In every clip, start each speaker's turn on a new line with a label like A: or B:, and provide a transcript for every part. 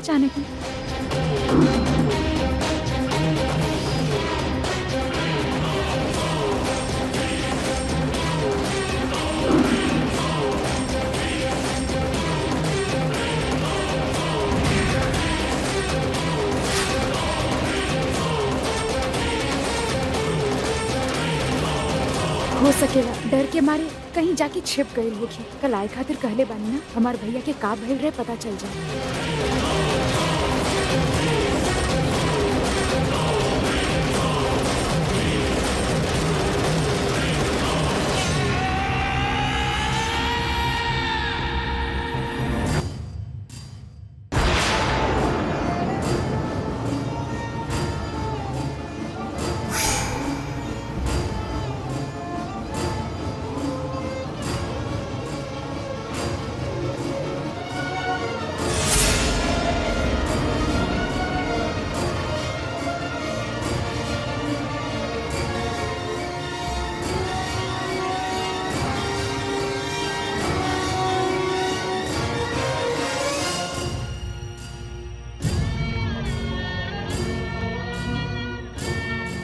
A: अचानक ही? हो सकेला डर के मारे कहीं जाके छिप गए होगी। कल आए खातिर कहले बानी ना, हमार भैया के का भइल रहे पता चल जाए।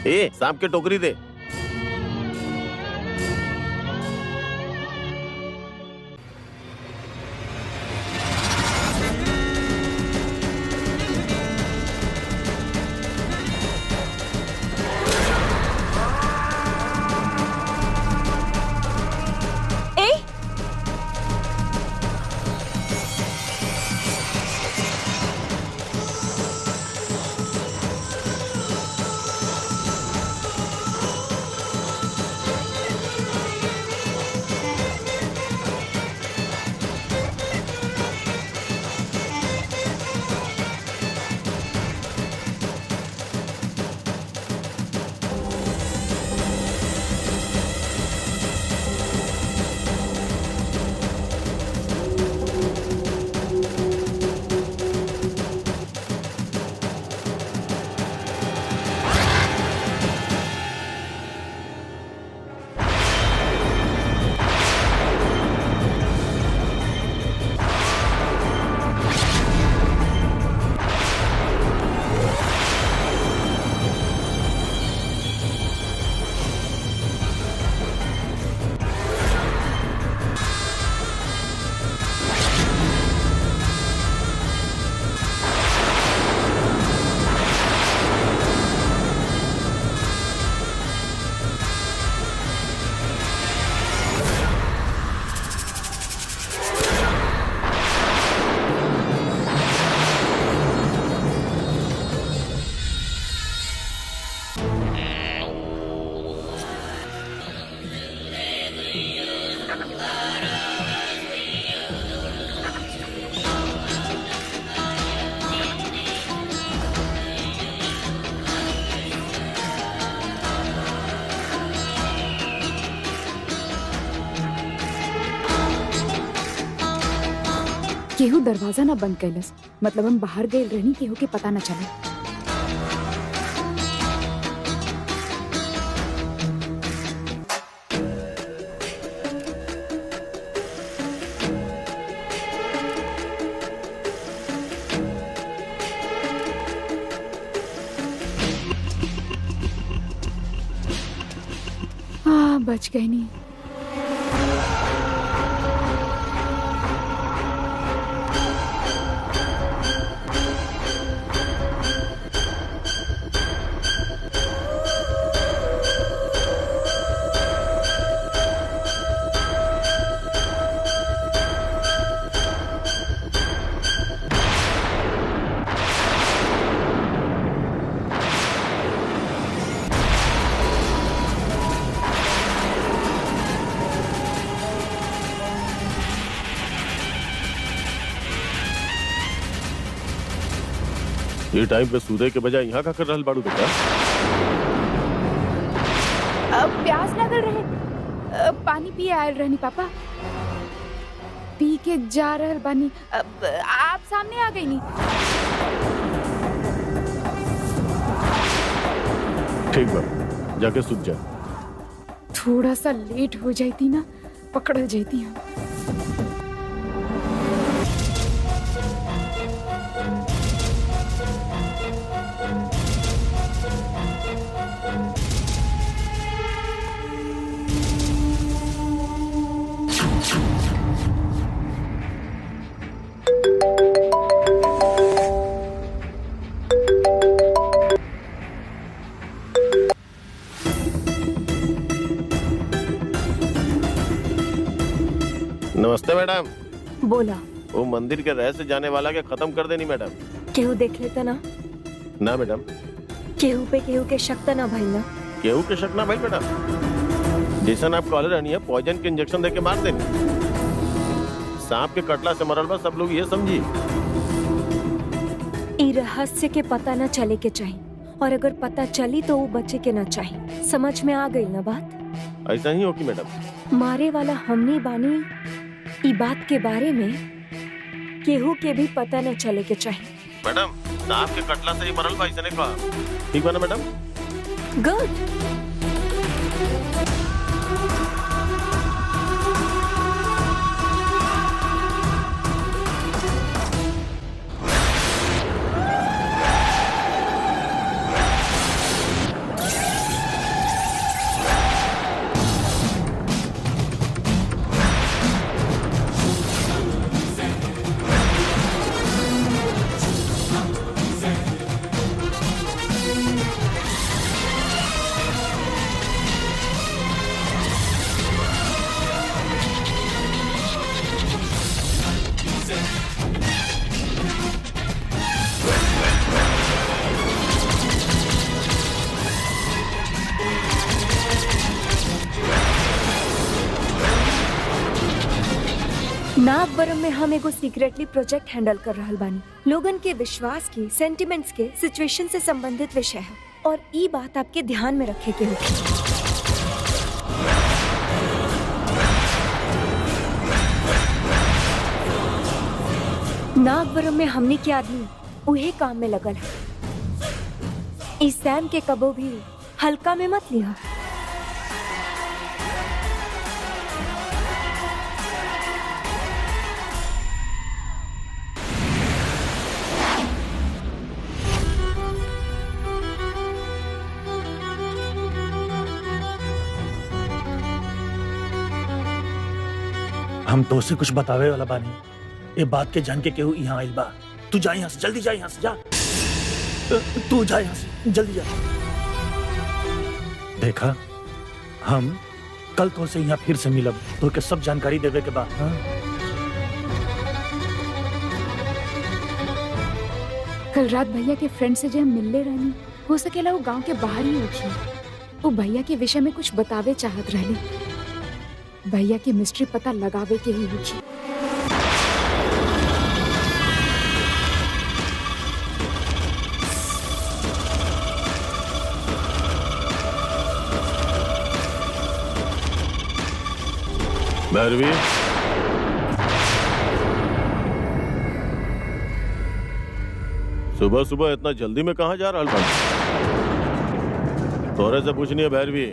B: ए, सांप के टोकरी दे। केहू दरवाजा ना बंद कैलस, मतलब हम बाहर गए रहनी, केहू के पता न चले। बच गए नहीं। ये टाइम पे सूदे के बजाय यहाँ का कर रहल बाड़ू बेटा?
A: प्यास लगल रहे, पानी पिए आयल रहनी पापा, पी के जा रहल बानी। आप सामने आ गई नी।
B: ठीक बा, जाके सूत जा।
A: थोड़ा सा लेट हो जाती ना, पकड़ जाती हम।
C: नमस्ते मैडम।
D: बोला
C: वो मंदिर के रहस्य जाने वाला के खत्म कर देनी मैडम।
D: केहू देख लेता ना,
C: ना मैडम,
D: केहू पे केहू के शक त ना भइल ना।
C: केहू के शक ना भाई मैडम। जैसन आप कॉलर रहनी है, पॉइजन के इंजेक्शन देके मार देनी। सांप के कटला से मरल बा, सब लोग ये समझी।
D: ई रहस्य के पता न चले के चाहिए, और अगर पता चली तो वो बच्चे के ना चाहिए। समझ में आ गई ना बात?
C: ऐसा ही होगी मैडम।
D: मारे वाला हमनी बानी, ई बात के बारे में केहू के भी पता न चले के चाहिए।
C: मैडम, सांप के कटला से ही मरल बा, ऐसा नहीं कहा। ठीक बा ना मैडम?
D: गुड। नागबरम में हम एगो सीक्रेटली प्रोजेक्ट हैंडल कर रहल बानी। लोगन के विश्वास की, सेंटिमेंट्स के, सिचुएशन से संबंधित विषय है, और ई बात आपके ध्यान में रखे के होगी। नागबरम में हमने के आदमी उहे काम में लगल है। इस सैम के कबो भी हल्का में मत लिया।
E: हम तो से कुछ बतावे वाला बानी। ये बात के जान के केहू यहाँ आइल बा। तू जा यहाँ से, जल्दी जा यहाँ से, जा। तू जा यहाँ से, जल्दी जा। देखा, हम कल तो से यहाँ फिर से मिलब, तो के सब जानकारी देवे के बाद। हाँ?
B: कल रात भैया के फ्रेंड से जो हम मिलले रहनी, हो सकेला वो गांव के बाहर ही होखी। वो भैया के विषय में कुछ बतावे चाहत रहली। भैया की मिस्ट्री पता लगावे के ही होगी।
C: भैरवी, सुबह सुबह इतना जल्दी में कहाँ जा रहल बाड़ू? तोरे से पूछनी है भैरवी,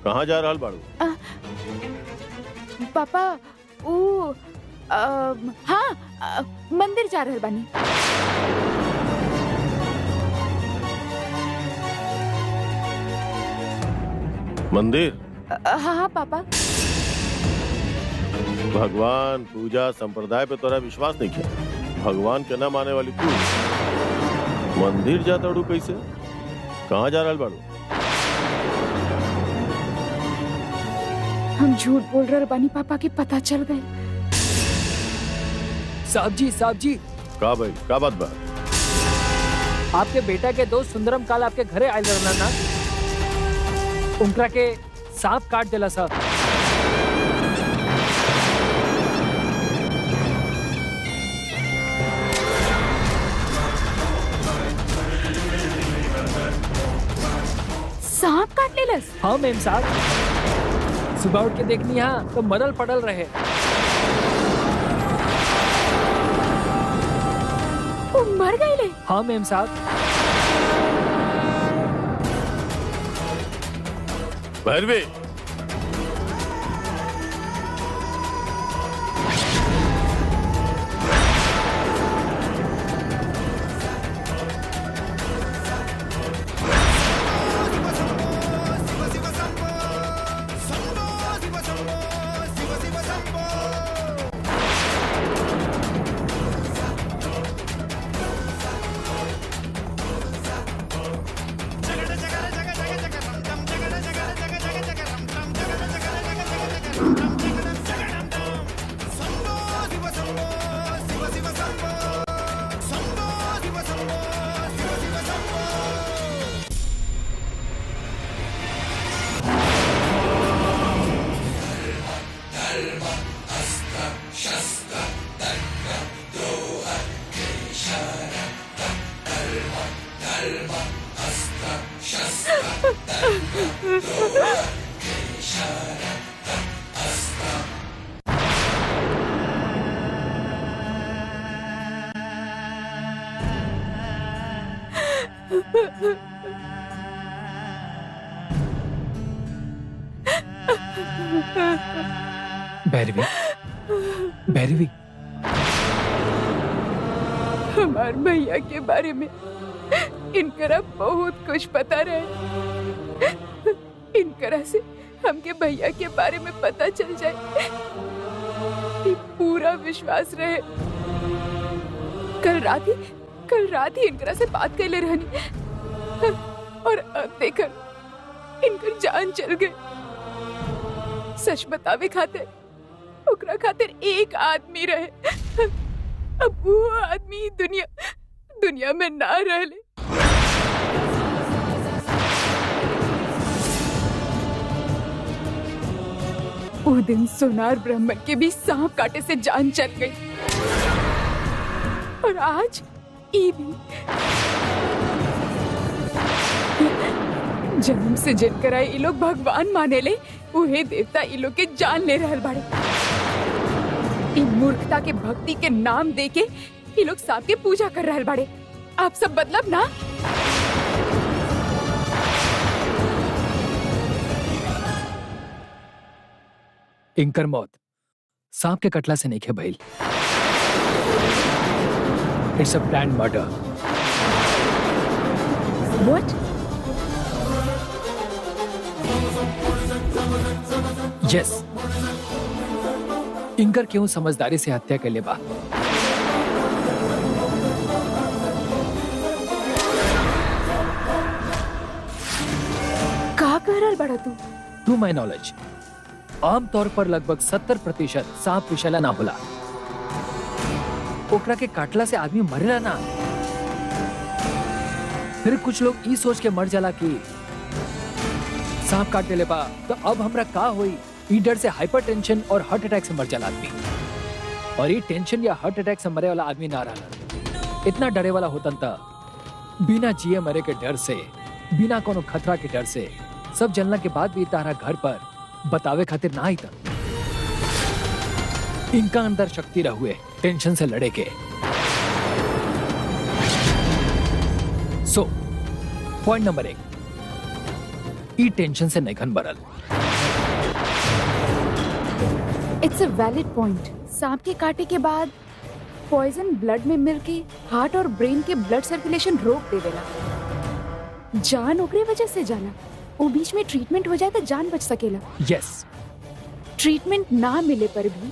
C: कहाँ जा रहल बाड़ू?
B: पापा, वो हाँ, मंदिर जा रहल बानी।
C: मंदिर?
B: हाँ पापा।
C: भगवान, पूजा, संप्रदाय पे तोरा विश्वास नहीं किया। भगवान के न माने वाली तू मंदिर जाता उड़ू कैसे? कहाँ जा रहल बाड़ू?
B: हम झूठ बोल रहे बानी पापा, के पता चल गए।
F: साहब जी
C: का भाई, का बात बा?
F: आपके बेटा के दोस्त सुंदरम काल आपके घरे आयल रहना ना, उनकरा के सांप काट देला साहब।
B: सांप काट लेलस?
F: हाँ मैम साहब, सुबह उठ के देखनी यहाँ तो मरल पड़ल रहे।
B: वो मर गए ले?
F: हाँ मैम साहब।
C: भैरवी,
F: भैरवी, भैरवी,
B: हमार भैया के बारे में इनकरा बहुत कुछ पता रहे। इनकरा से हमके भैया के बारे में पता चल जाए, ये पूरा विश्वास रहे। कल रात ही इनकरा से बात कर ले रहनी और अब देखकर इनकर जान चल गई। सच बतावे खातिर ओकरा खातिर एक आदमी रहे, अब वो आदमी दुनिया में ना रहले। वो दिन सोनार ब्राह्मण के भी सांप काटे से जान चल गई और आज ई भी जन्म से जिनकर ये लोग भगवान माने ले, उहे देवता ये लोग के जान ले रहल बाड़े। इन मूर्खता के भक्ति के नाम देके ये लोग सांप के पूजा कर रहल बाड़े। आप सब बदलब ना।
F: इनकर मौत सांप के कटला से नहीं खे भइल। It's a planned murder.
B: What?
F: Yes, इनकर क्यों समझदारी से हत्या कर ले बा।
B: का कह रहल बड़ा तू?
F: टू माई नॉलेज आमतौर पर लगभग 70% सांप विषैला ना होला। ओकरा के काटला से आदमी मरेला ना। फिर कुछ लोग ई सोच के मर जाला कि सांप काट ले बा तो अब हमरा का होई। ई डर से हाइपरटेंशन और हार्ट अटैक से मर जाला आदमी। और ये टेंशन या हार्ट अटैक से मरे वाला आदमी ना रहला। इतना डरे वाला होतन त बिना जिए मरे के डर से, बिना कोनो खतरा के डर से सब जनला के बाद भी तारा घर पर बतावे खातिर ना आई था। इनका अंदर शक्ति रहुए टेंशन से लड़े के। सो पॉइंट नंबर 1, ई टेंशन से नैखन बरल।
B: It's a valid point. सांप के काटे के बाद पॉइजन ब्लड में मिलके हार्ट और ब्रेन के ब्लड सर्कुलेशन रोक देवेला। जान ओकरे वजह से जाला। वो बीच में ट्रीटमेंट हो जाए तो जान बच सकेला।
F: यस,
B: ट्रीटमेंट ना मिले पर भी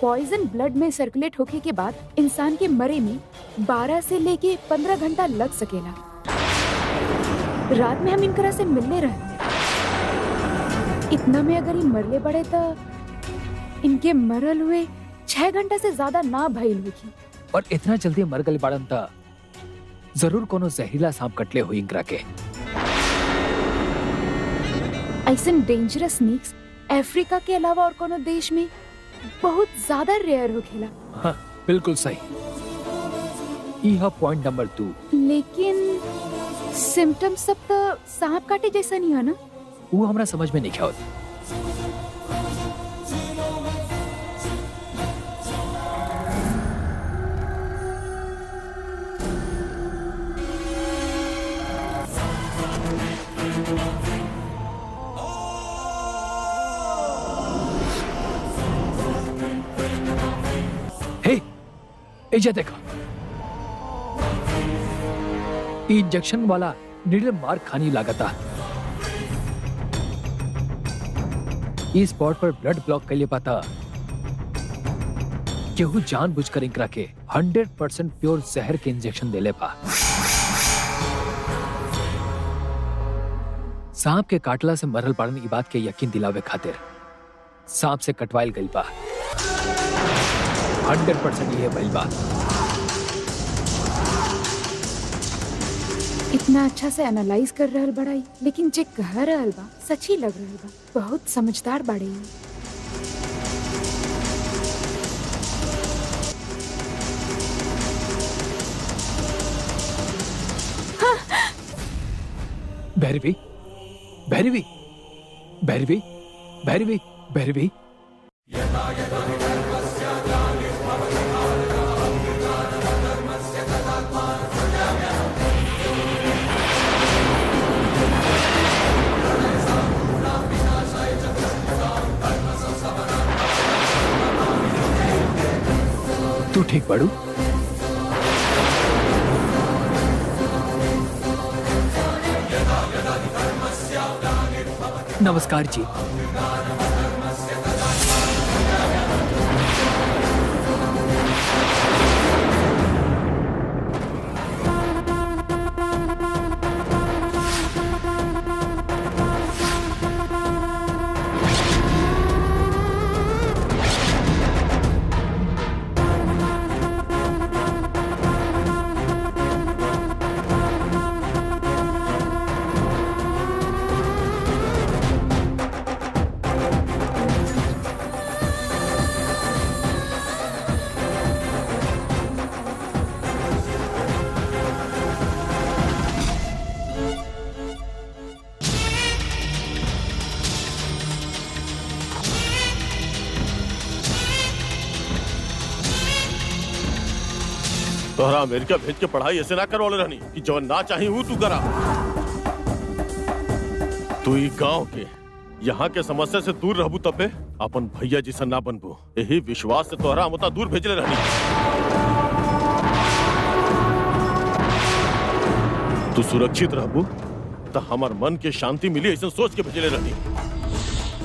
B: पॉइजन ब्लड में सर्कुलेट होके के बाद इंसान के मरे में 12 से लेके 15 घंटा लग सकेला। रात में हम इनकरा से मिलने रहे। इतना में अगर ये मरले पड़े तो इनके मरल हुए 6 घंटा से ज्यादा ना भइल होगी।
F: और इतना जल्दी मर गए बाड़न था जरूर कोनो जहरीला सांप कटले हुई इनकरा के।
B: ऐसन डेंजरस स्नेक्स अफ्रीका के अलावा और कोनो देश में बहुत ज्यादा रेयर होखेला।
F: हाँ, बिल्कुल सही। यह पॉइंट नंबर 2।
B: लेकिन सिम्टम सब तो सांप काटे जैसा नहीं है ना?
F: वो हमरा समझ में नहीं क्या होता। एजा देखा, इंजेक्शन वाला नीडल मार खानी लागता। इस स्पॉट पर ब्लड ब्लॉक कर ले पाता। केहू जानबूझकर इनकरा के 100% प्योर जहर के इंजेक्शन दे ले पा। सांप के काटला से मरल पड़ने की बात के यकीन दिलावे खातिर सांप से कटवाइल गई बा। 100% ये भइल बा।
B: इतना अच्छा से एनालाइज कर रहल बड़ाई, लेकिन जे कह रहल बा सच ही लग रहल बा। बहुत समझदार बाड़े।
F: भैरवी भैरवी भैरवी भैरवी भैरवी तू ठीक बाड़ू? नमस्कार जी।
C: तोहरा अमेरिका भेज के पढ़ाई ऐसे ना करवाले रहनी कि जो ना चाही वो तू करा। तू ई गांव के यहाँ के समस्या से दूर रहबू तबे अपन भैया जी से ना बनबू। यही विश्वास से तोहरा हम उतना दूर भेजले रहनी। तू सुरक्षित रहबू तो हमार मन के शांति मिली ऐसे सोच के भेजले रहनी,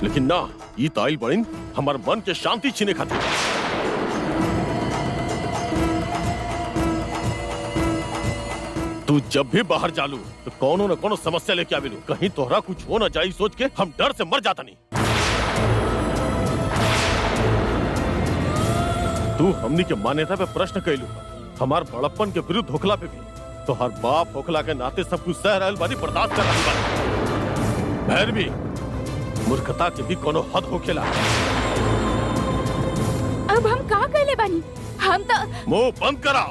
C: लेकिन ना, ई ताइल बड़िन हमार मन के शांति छीने खातिर। तू जब भी बाहर चालू तो कोनो न कोनो समस्या लेके आवेलू, कहीं तोहरा कुछ हो ना जाए सोच के हम डर से मर जाता नहीं। तू हमनी के मान्यता पे प्रश्न कैलू, हमार बड़प्पन के विरुद्ध होखला पे भी तो हर बाप होखला के नाते सब कुछ सह रहल बानी, बर्दाश्त कर रहल बानी। भैरवी, मूर्खता के भी कोनो हद होखेला।
B: अब हम का कहले बानी? हम तो
C: मुंह बंद करा।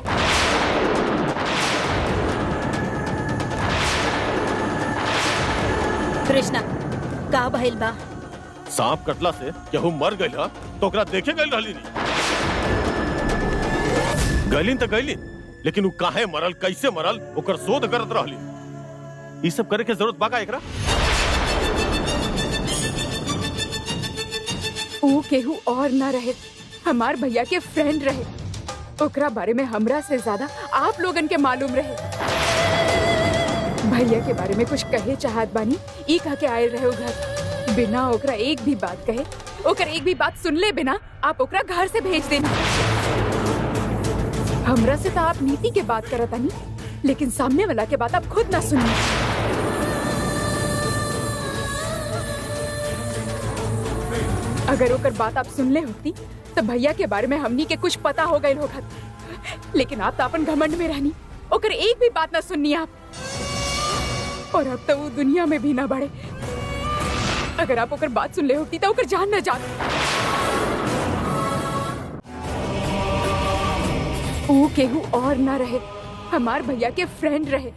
G: कृष्णा, का भइल बा?
C: सांप कटला से केहू मर गइल ह तो ओकरा देखे गइल रहली नहीं। गइलिन तो गइलिन, लेकिन उ काहे मरल, कैसे मरल, ओकर शोध करत रहली। ई सब करे के जरूरत बा का एकरा?
B: वो केहू और ना रहे, हमार भैया के फ्रेंड रहे। ओकरा बारे में हमरा से ज्यादा आप लोगन के मालूम रहे। भैया के बारे में कुछ कहे चाहत बानी, ई कह के आए रहे घर। बिना ओकरा एक भी बात कहे, ओकर एक भी बात सुन ले बिना आप ओकरा घर से भेज देनी। हमरा से तो आप नीति के बात करत आनी, लेकिन सामने वाला के बात आप खुद ना सुनी। अगर ओकर बात आप सुन ले होती तो भैया के बारे में हमनी के कुछ पता हो गए होगत, लेकिन आप तो अपन घमंड में रहनी, ओकर एक भी बात ना सुननी आप। और अब तो वो दुनिया में भी ना बढ़े। अगर आप ओकर बात सुन ले होती तो ओकर जान ना जात। वो केहू और ना रहे, हमार भैया के फ्रेंड रहे।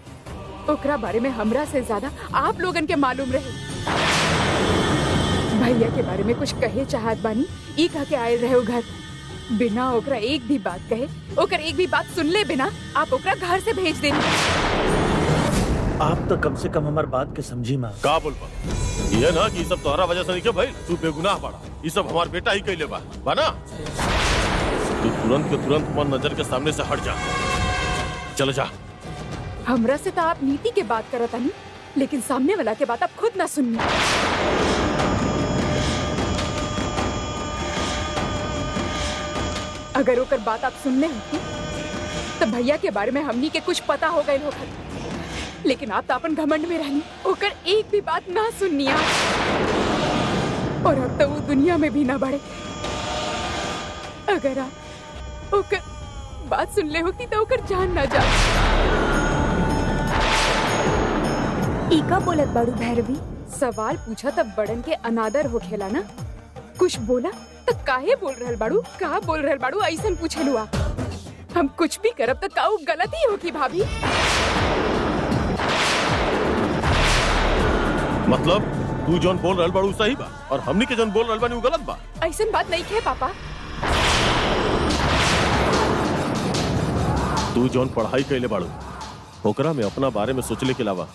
B: ओकरा बारे में हमरा से ज्यादा आप लोगन के मालूम रहे। भैया के बारे में कुछ कहे चाहत बानी, ई कह के आए रहे घर। बिना ओकरा एक भी बात कहे, ओकर एक भी बात सुन ले बिना आप ओकरा घर से भेज देनी।
E: आप तो कम से कम हमार बात के समझी माँ।
C: का बोल बा? ये ना कि सब तोहरा वजह से नहीं के भाई, तू बेगुनाह बाड़ा। ये सब हमार बेटा ही कइले बा ना? तू तुरंत के तुरंत मन नजर के सामने से हट जा। चल जा।
B: हमरा से तो आप नीति के बात करत आनी, लेकिन सामने वाला के बात आप खुद ना सुननी। अगर ओकर बात आप सुनने होती तो भैया के बारे में हमनी के कुछ पता हो गए होगत, लेकिन आप तो अपन घमंड में रहनी, ओकर एक भी बात ना सुननी आप। और अब तो वो दुनिया में भी ना बढ़े। अगर आप ओकर बात सुन ले होती तो ओकर जान ना जा।
D: ईका बोलत बाड़ू भैरवी?
B: सवाल पूछा तब बड़न के अनादर हो खेला ना। कुछ बोला तो काहे बोल रहल बाड़ू, का बोल रहल बाड़ू, ऐसन पूछेलू आप। हम कुछ भी करब तो काऊ गलती होगी भाभी।
C: मतलब तू जौन बोल रहल बाड़ू सही बा और हमनी के जौन बोल रहल बानी उ गलत बा।
B: ऐसन बात नहीं है पापा।
C: तू जौन पढ़ाई कैले बाड़ू ओकरा में अपना बारे में सोचले के अलावा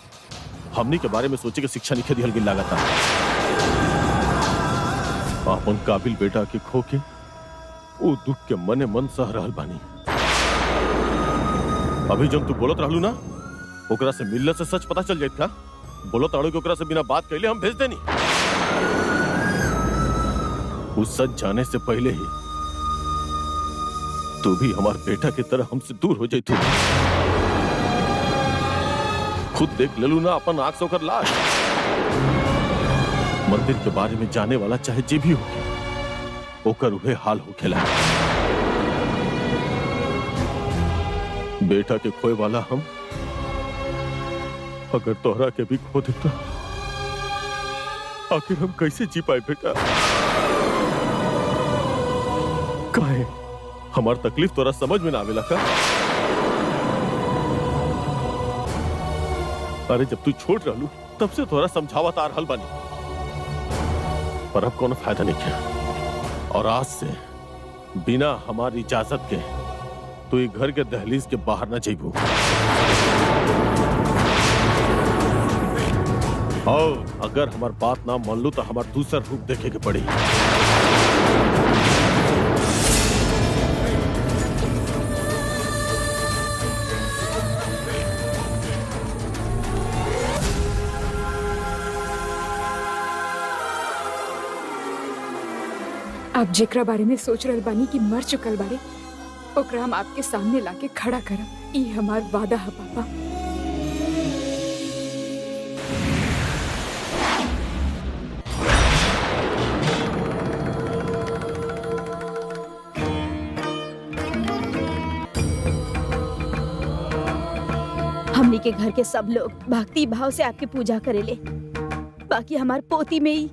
C: हमनी के बारे में सोचे के शिक्षा नहीं दिहल गिल लागता। अपन काबिल बेटा के खो के वो दुख के मने मन सह रहल बानी। अभी जब तू बोलत रहलू ना ओकरा से मिलने से सच पता चल जाइत का। बोलत रहलू कि ओकरा से बिना बात कैले हम भेज देनी। उस सच जाने से पहले ही तू भी हमारे बेटा की तरह हमसे दूर हो जाती। खुद देख ले लू ना अपन आंख से होकर लाश। मंदिर के बारे में जाने वाला चाहे जे भी हो ओकर उहे हाल हो खेला। बेटा के खोए वाला हम अगर तोहरा के भी खो देता आखिर हम कैसे जी पाए बेटा। काहे हमार तकलीफ तोरा समझ में ना आवेला का। अरे जब तू छोड़ रहलू तब से तोरा समझावत आ रहल बानी पर अब कोनो फायदा नहीं किया। और आज से बिना हमारी इजाजत के तू ये घर के दहलीज के बाहर ना जाइबू। और अगर हमार बात ना मान लू तो हमार दूसरा रूप देखे के पड़ी।
B: आप जेकरा बारे में सोच रहल बानी कि मर चुकल बारे ओकरा हम आपके सामने लाके खड़ा करब। ई हमार वादा है पापा।
G: हमनी के घर के सब लोग भक्ति भाव से आपकी पूजा करेले, बाकी हमार पोती में ही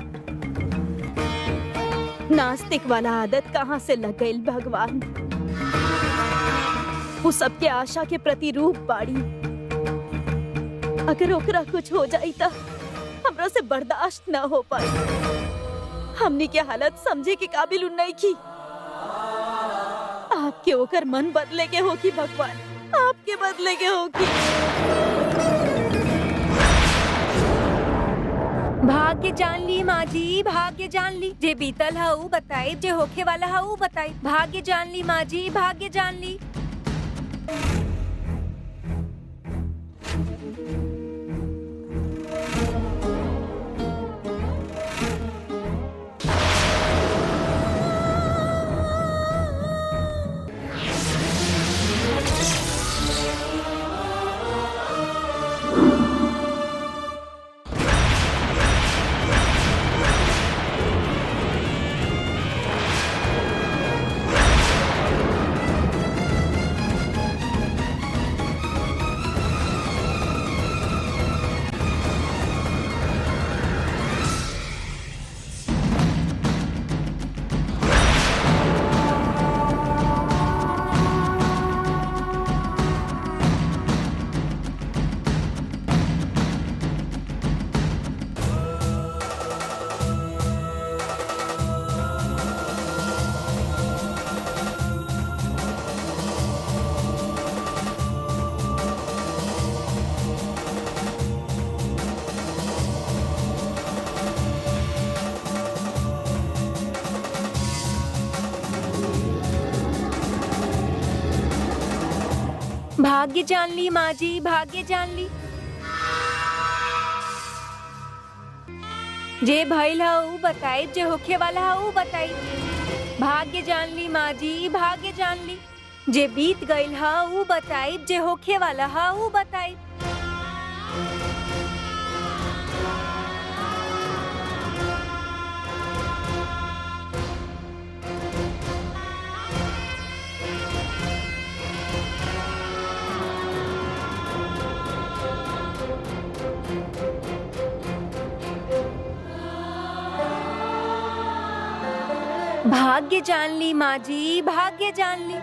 G: नास्तिक वाला आदत कहाँ से लग गई भगवान। वो सबके आशा के प्रतिरूप बाड़ी। अगर ओकरा कुछ हो जाई तो हमरा से बर्दाश्त ना हो पाई। हमनी के हालत समझे के काबिल नहीं की। आपके ओकर मन बदले के होगी भगवान, आपके बदले के होगी।
D: भाग्य जान ली माँ जी, भाग्य जान ली। जे बीतल है ऊ बताई, जे होखे वाला है ऊ बताई। भाग्य जान ली माँ जी, भाग्य जान ली। भाग्य जान ली माँ जी, भाग्य जान ली। जे भइल है ऊ बताई, जे होखे वाला है ऊ बताई। भाग्य जान ली माँ जी, भाग्य जान ली। जे बीत गइल है ऊ बताई, जे होखे वाला है ऊ बताई। भाग्य जान ली माँ जी, भाग्य जान ली।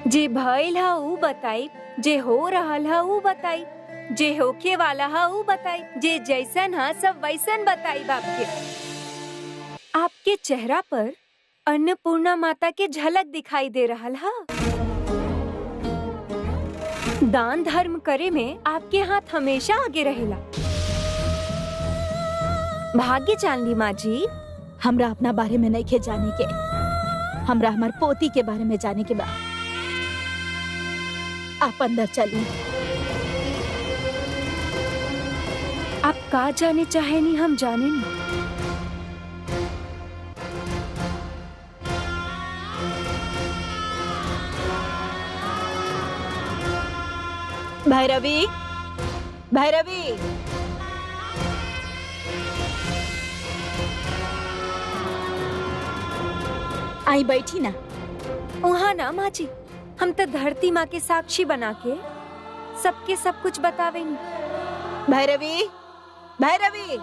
D: जे भइल है ऊ बताई, जे हो रहल है ऊ बताई। जे होके वाला हा ऊ बताई, जे जैसन हा सब वैसन बताई बाप के। आपके चेहरा पर अन्नपूर्णा माता के झलक दिखाई दे रहा हा। दान धर्म करे में आपके हाथ हमेशा आगे रहेला। भाग्य जान ली माँ जी।
G: हमरा अपना बारे में नहीं खे जाने के, हमरा हमार पोती के बारे में जाने के बा। आप अंदर चलिए।
D: आप का जाने चाहे नहीं, हम जाने नहीं।
G: भैरवी, भैरवी, आई बैठी ना।
D: वहाँ ना माँ जी, हम तो धरती माँ के साक्षी बना के सबके सब कुछ बतावे नहीं।
G: भैरवी, भैरवी,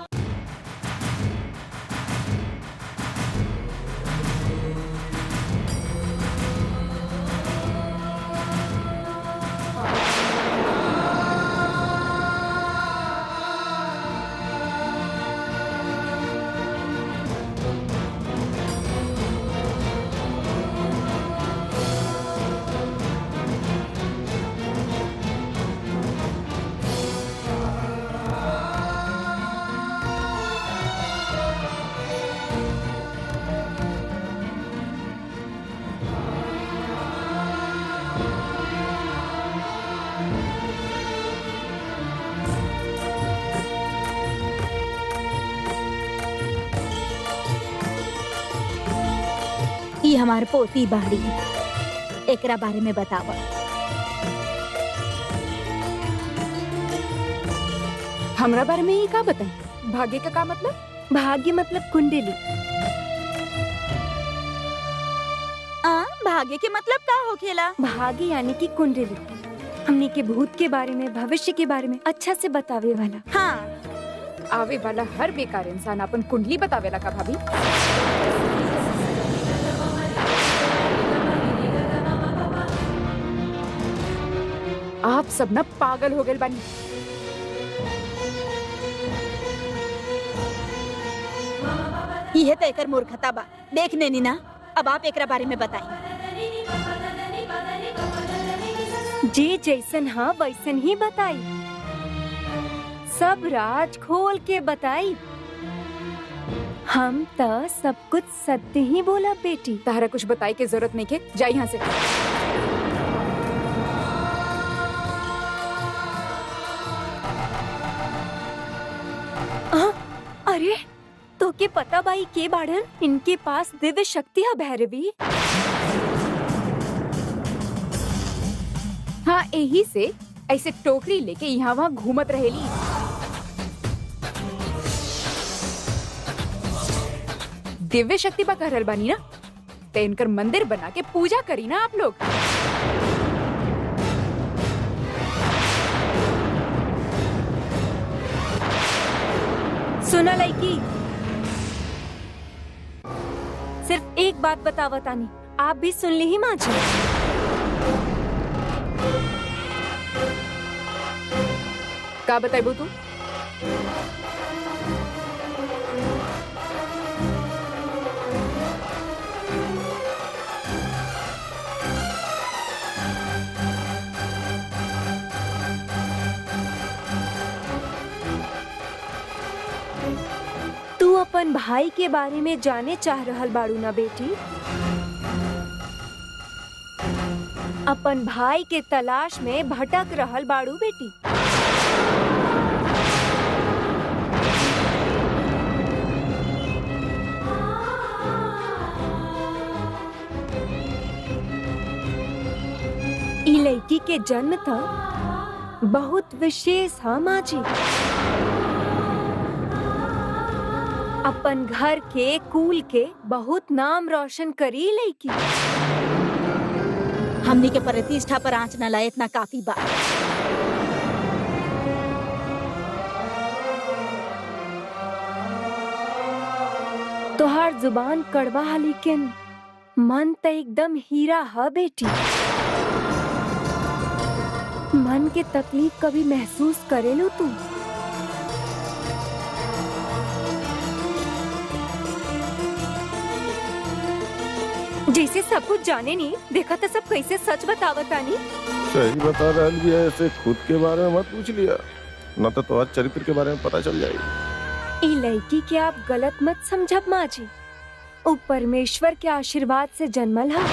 G: ई हमार पोती बाड़ी, एकरा बारे में बतावा।
B: हमरा बारे में ही का बताई? भाग्य का मतलब?
D: भाग्य मतलब कुंडली।
G: भाग्य के मतलब का होखेला?
D: भाग्य यानी कि कुंडली। हमने के भूत के बारे में, भविष्य के बारे में अच्छा से बतावे वाला।
G: हाँ,
B: आवे वाला हर बेकार इंसान अपन कुंडली बतावेला का भाभी? आप सब ना पागल हो गए बानी।
G: यह तो एकर मूर्खता बा। देखने नी ना, अब आप एकरा बारे में बताई।
D: जे जैसन हाँ वैसन ही बताई, सब राज खोल के बताई। हम तो सब कुछ सत्य ही बोला बेटी।
B: तारा कुछ बताई के जरूरत नहीं के, जा यहाँ से।
D: अरे तो के पता बाई के बाढ़न, इनके पास दिव्य शक्ति है भैरवी।
B: हाँ, यही से ऐसे टोकरी लेके यहाँ वहाँ घूमत रहेली। दिव्य शक्ति बा कह रहल बानी ना, ते इनकर मंदिर बना के पूजा करी ना आप लोग।
D: सुना लड़की, सिर्फ एक बात बतावा तानी, आप भी सुन ली ही माँ जी।
B: का बताइबू तू?
D: तू अपन भाई के बारे में जाने चाह रहल बाड़ू ना बेटी? अपन भाई के तलाश में भटक रहल बाड़ू बेटी। ई लड़की के जन्म था बहुत विशेष है माँ जी। अपन घर के कुल के बहुत नाम रोशन करी लड़की।
G: हमनी के प्रतिष्ठा पर आँच न लाए इतना काफी बा।
D: तोहार जुबान कड़वा है लेकिन मन तो एकदम हीरा है बेटी। मन के तकलीफ कभी महसूस करेलू तू? जैसे सब कुछ जाने नहीं, देखा तो सब कैसे सच बतावता नहीं।
C: सही बता रहा भी ऐसे खुद के बारे में मत पूछ लिया, न तो आज चरित्र के बारे में पता चल जाएगी।
D: ई लड़की के आप गलत मत समझब माँ जी, वो परमेश्वर के आशीर्वाद से जन्मल है।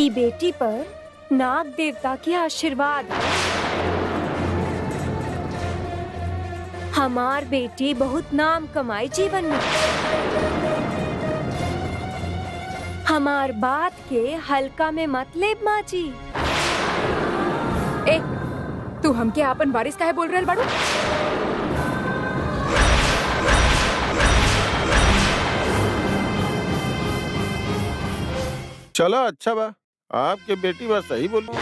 D: ई बेटी पर नाग देवता के आशीर्वाद है। हमार बेटी बहुत नाम कमाई जीवन में। हमार बात के हल्का में मत ले माँ जी।
B: ए, तू हमके आपन बारिश काहे बोल रहल बाड़ू?
C: चलो अच्छा बा, आपके बेटी बस सही बोली।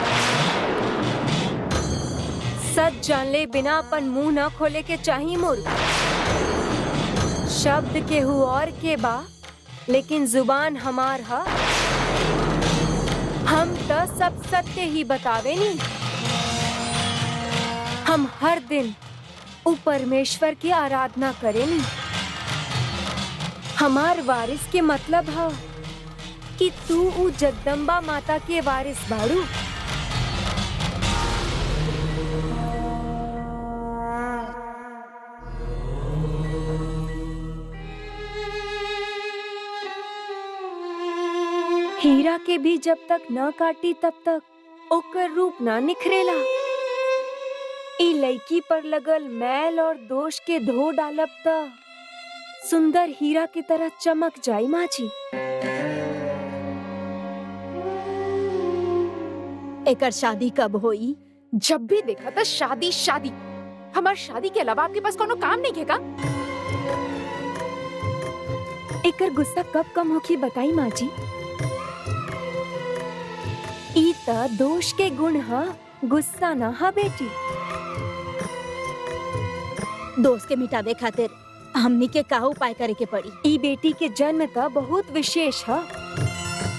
D: सच जान ले बिना अपन मुंह न खोले के चाहिए मोर। शब्द के हु और के बा, लेकिन जुबान हमार हा। हम तो सब सत्य ही बतावे नी। हम हर दिन उ परमेश्वर की आराधना करे नी। हमार वारिस के मतलब है कि तू उ जगदम्बा माता के वारिस बाड़ू। हीरा के भी जब तक न काटी तब तक ओकर रूप न निखरेला। ई लड़की पर लगल मैल और दोष के धो डालब त सुंदर हीरा की तरह चमक जाई माँ जी।
G: एकर शादी कब होई?
B: जब भी देखा था शादी शादी। हमार शादी के अलावा आपके पास कोनो काम नहीं है का?
D: एकर गुस्सा कब कम होखी बताई माँ जी। ई त दोष के गुण हा, गुस्सा ना हा बेटी।
G: दोस्त के मिटावे खातिर हमनी के का उपाय करे के पड़ी?
D: ई बेटी के जन्म त बहुत विशेष हा।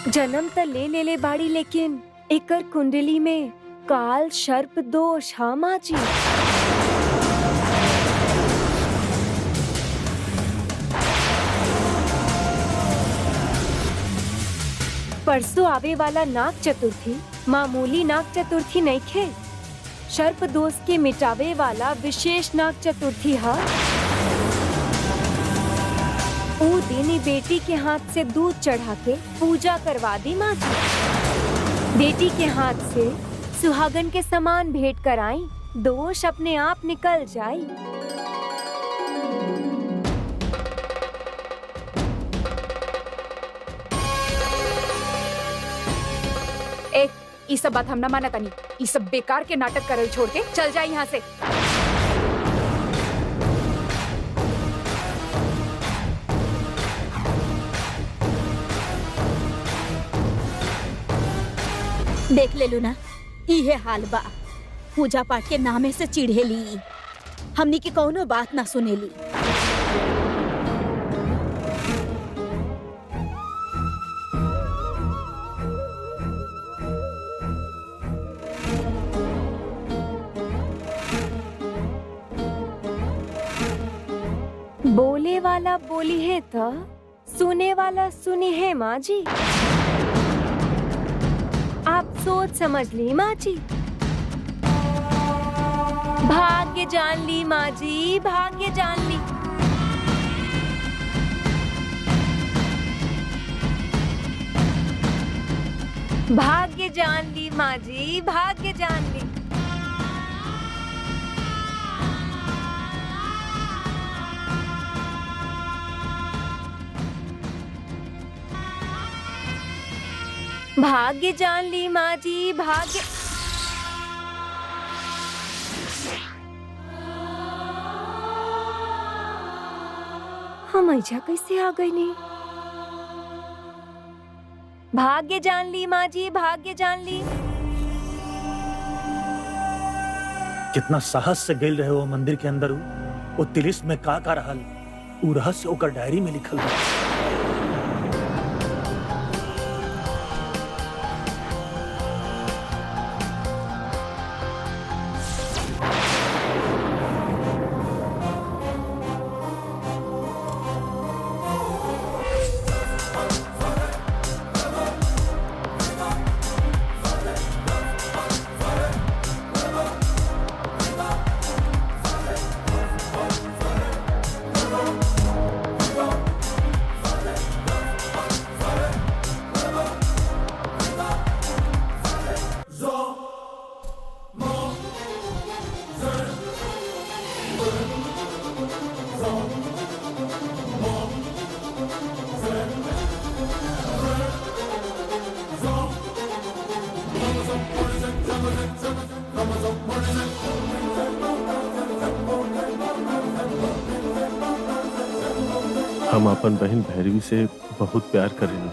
D: जन्म त ले बाड़ी, लेकिन एकर कुंडली में काल सर्प दोष हा माँ जी। परसों आवे वाला नाग चतुर्थी मामूली नाग चतुर्थी नहीं खे। सर्प दोष के मिटावे वाला विशेष नाग चतुर्थी है। वो दिन ही बेटी के हाथ से दूध चढ़ा के पूजा करवा दी माँ जी। बेटी के हाथ से सुहागन के समान भेंट कराई, दोष अपने आप निकल जाई।
B: एक ये सब बात हम ना माना तानी। ये सब बेकार के नाटक करल छोड़ के चल जाए यहाँ से।
G: देख ले लू ना, इहे हाल बा। पूजा पाठ के नामे से चिढ़ेली, हमनी की कौनो बात ना सुनेली।
D: बोले वाला बोली है तो सुने वाला सुनी है माँ जी। आप सोच समझ ली माँ जी। भाग्य जान ली माँ जी, भाग्य जान ली। भाग्य जान ली माँ जी, भाग्य जान ली। भाग्य जान ली माँ जी, भाग्य। हम ऐजा कैसे आ गई नहीं? भाग्य जान ली माँ जी, भाग्य जान ली।
E: कितना साहस से गेल रहे वो मंदिर के अंदर। वो तिलिस्म में का रहल, उ रहस्य ओकर डायरी में लिखल बा।
C: हम अपन बहन भैरवी से बहुत प्यार करेंगे।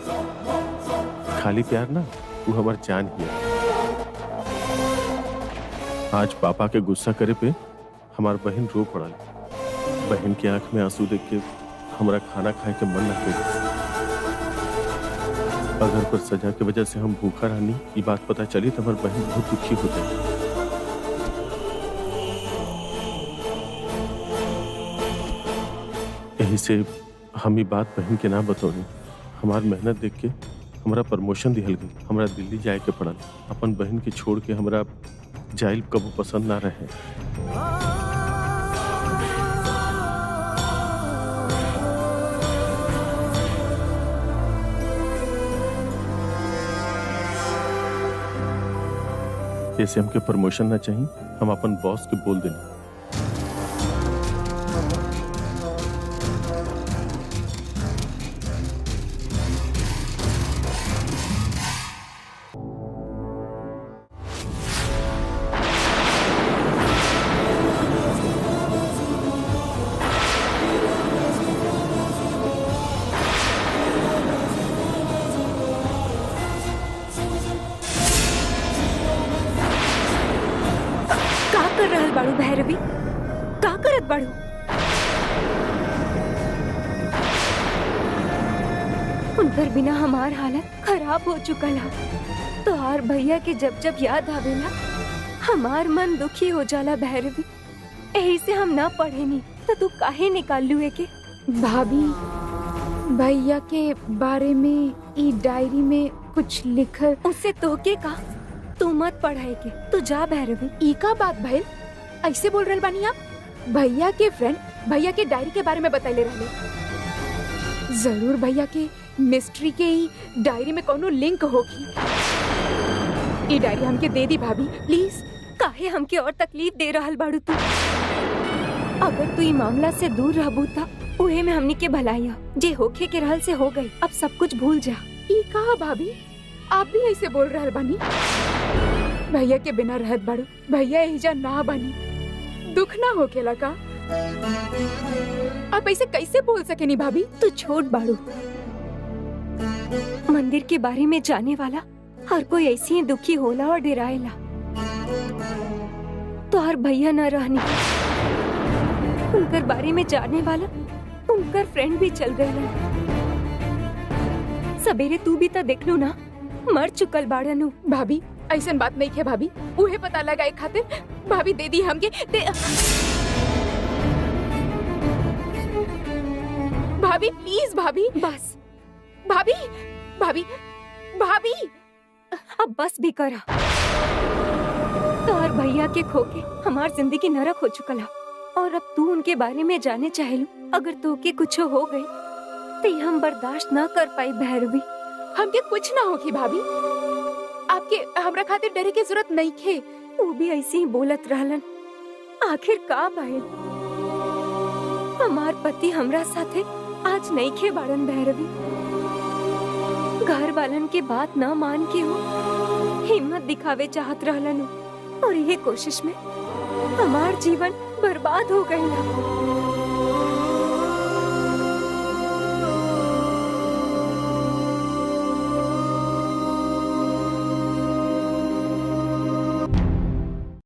C: खाली प्यार ना, वो हमार जान ही है। आज पापा के गुस्सा करे पे हमार बहन रो पड़ल। बहन की आंख में आंसू देख के हमारा खाना खाए के मन न करे। अगर पर सजा की वजह से हम भूखा रहनी ये बात पता चली तो हमारी बहन बहुत दुखी हो जाए। यही से हम ये बात बहन के ना बतौनी। हमार मेहनत देख के हमारा प्रमोशन दिहल गई, हमारा दिल्ली जाए के पड़ल। अपन बहन के छोड़ के हमारा जाइल कबू पसंद ना रहे। जैसे हमके प्रमोशन ना चाहिए, हम अपन बॉस के बोल देंगे।
D: कर रहल बाड़ू भैरवी? का करत बाड़ू? उनकर बिना हमार हालत खराब हो चुकल है। तो हार भैया के जब जब याद आवेला हमार मन दुखी हो जाला भैरवी। यही से हम ना पढ़ेनी। तो तू काहे निकाल लू के?
B: भाभी, भैया के बारे में ई डायरी में कुछ लिखल।
D: उससे तोके का? तू मत पढ़ाए के, तू जा भैरवी।
B: ई का बात भइल? ऐसे बोल रहे बानी आप? भैया के फ्रेंड भैया के डायरी के बारे में बतैले रहले। जरूर भैया के मिस्ट्री के ही डायरी में कोनो लिंक होगी। ये डायरी हमके दे दी भाभी, प्लीज।
D: काहे हमके और तकलीफ दे रहल बाड़ू तू? अगर तू ई मामला से दूर रहबू ता उहे में हमनी के भलाइया जे होखे के रहल से हो गई। अब सब कुछ भूल जा।
B: ई कहा भाभी? आप भी ऐसे बोल रहल बानी? भैया के बिना रहत बाड़ू, भैया एहिजा ना बनी, दुख ना होखेला का? आप ऐसे कैसे बोल सकेनी भाभी?
D: तू छोट बाड़ू। मंदिर के बारे में जाने वाला हर कोई ऐसे ही दुखी होला और डराएला। तो हर भैया न रहनी, उनकर बारे में जाने वाला उनकर फ्रेंड भी चल गए। सवेरे तू भी तो देख लू ना, मर चुकल बाड़नू।
B: भाभी ऐसन बात नहीं है भाभी, उहे पता लगाए खातिर भाभी दे दी हमके भाभी प्लीज भाभी,
D: बस
B: भाभी भाभी भाभी
D: अब बस भी करा। तोहर भैया के खोके हमार जिंदगी नरक हो चुकल है और अब तू उनके बारे में जाने चाहेलू। अगर तोके कुछ हो गई तो हम बर्दाश्त ना कर पाई भैरवी।
B: हमके कुछ ना होगी भाभी, आपके हमरा खातिर डरे की जरूरत नहीं खे।
D: वो भी ऐसे ही बोलत रहलन। आखिर का भइल? हमार पति हमरा साथे आज नहीं खे बाड़न भैरवी। घर वालन के बात न मान के हो हिम्मत दिखावे चाहत रहलन और ये कोशिश में हमार जीवन बर्बाद हो गई।